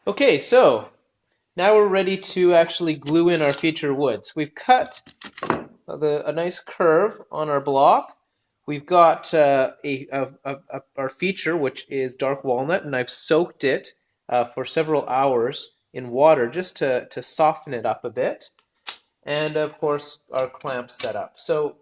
Okay, so now we're ready to actually glue in our feature woods. We've cut a nice curve on our block. We've got our feature, which is dark walnut, and I've soaked it for several hours in water just to soften it up a bit. And of course, our clamp set up. So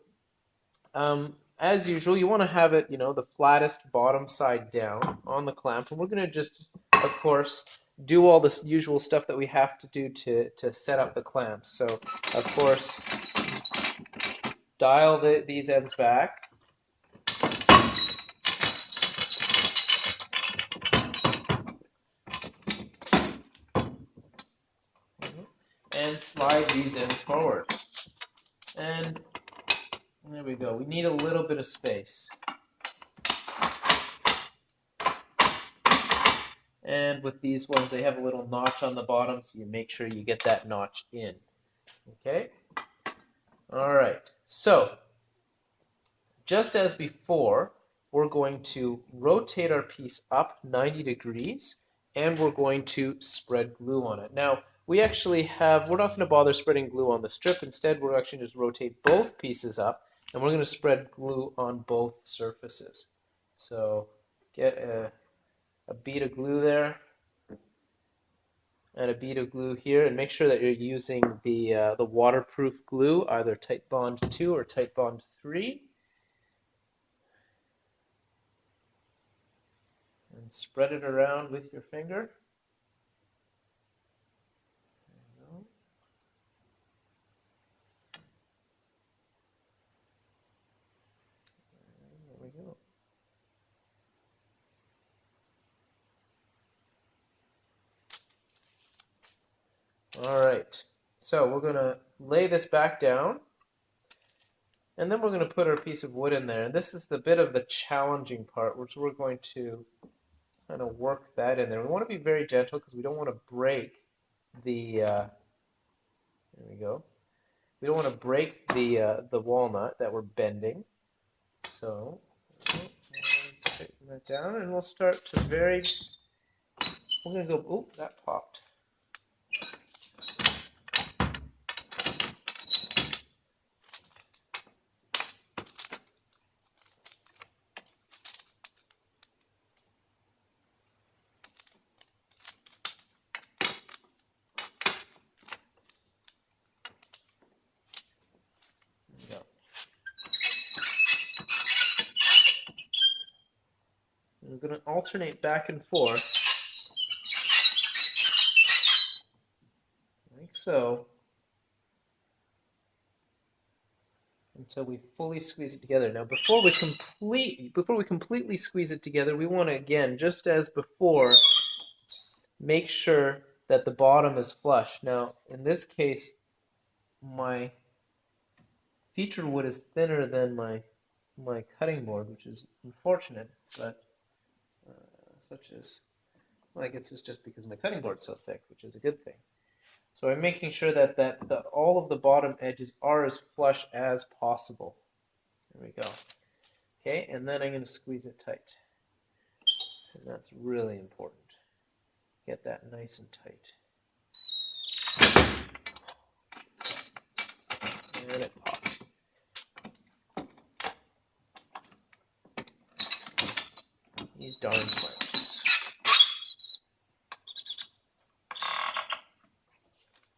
as usual, you want to have it, the flattest bottom side down on the clamp. And we're going to just, of course, do all this usual stuff that we have to do to set up the clamp. So, of course, dial these ends back. And slide these ends forward. And there we go. We need a little bit of space. And with these ones, they have a little notch on the bottom, so you make sure you get that notch in. Okay? All right. So, just as before, we're going to rotate our piece up 90 degrees, and we're going to spread glue on it. Now, we're not going to bother spreading glue on the strip. Instead, we're actually just rotate both pieces up, and we're going to spread glue on both surfaces. So get a bead of glue there, and a bead of glue here, and make sure that you're using the waterproof glue, either Titebond 2 or Titebond 3. And spread it around with your finger. There we go. All right, so we're going to lay this back down, and then we're going to put our piece of wood in there. And this is the bit of the challenging part, which we're going to kind of work that in there. We want to be very gentle because we don't want to break there we go. We don't want to break the walnut that we're bending. So tighten that down, and we'll start to we're going to go, oh, that popped. We're going to alternate back and forth, like so, until we fully squeeze it together. Now, before we completely squeeze it together, we want to, again, just as before, make sure that the bottom is flush. Now, in this case, my feature wood is thinner than my cutting board, which is unfortunate, but well, I guess it's just because my cutting board's so thick, which is a good thing. So I'm making sure that all of the bottom edges are as flush as possible. There we go. Okay, and then I'm going to squeeze it tight. And that's really important. Get that nice and tight. And it popped. These darn clamps.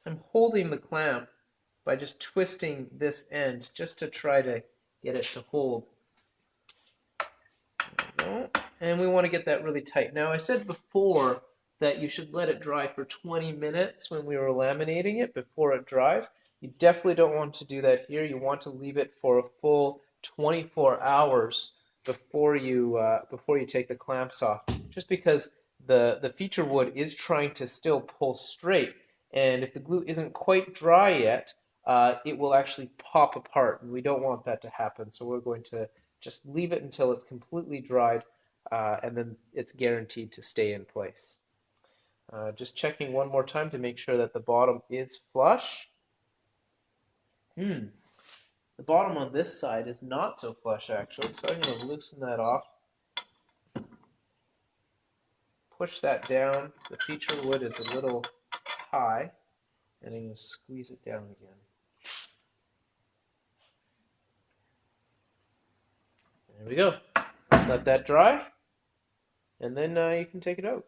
I'm holding the clamp by just twisting this end just to try to get it to hold. There we go. And we want to get that really tight. Now, I said before that you should let it dry for 20 minutes when we were laminating it before it dries. You definitely don't want to do that here. You want to leave it for a full 24 hours before you take the clamps off, just because the feature wood is trying to still pull straight, and if the glue isn't quite dry yet, it will actually pop apart, and we don't want that to happen. So we're going to just leave it until it's completely dried, and then it's guaranteed to stay in place. Just checking one more time to make sure that the bottom is flush. The bottom on this side is not so flush, actually, so I'm going to loosen that off, push that down. The feature wood is a little high, and I'm going to squeeze it down again. There we go. Let that dry, and then you can take it out.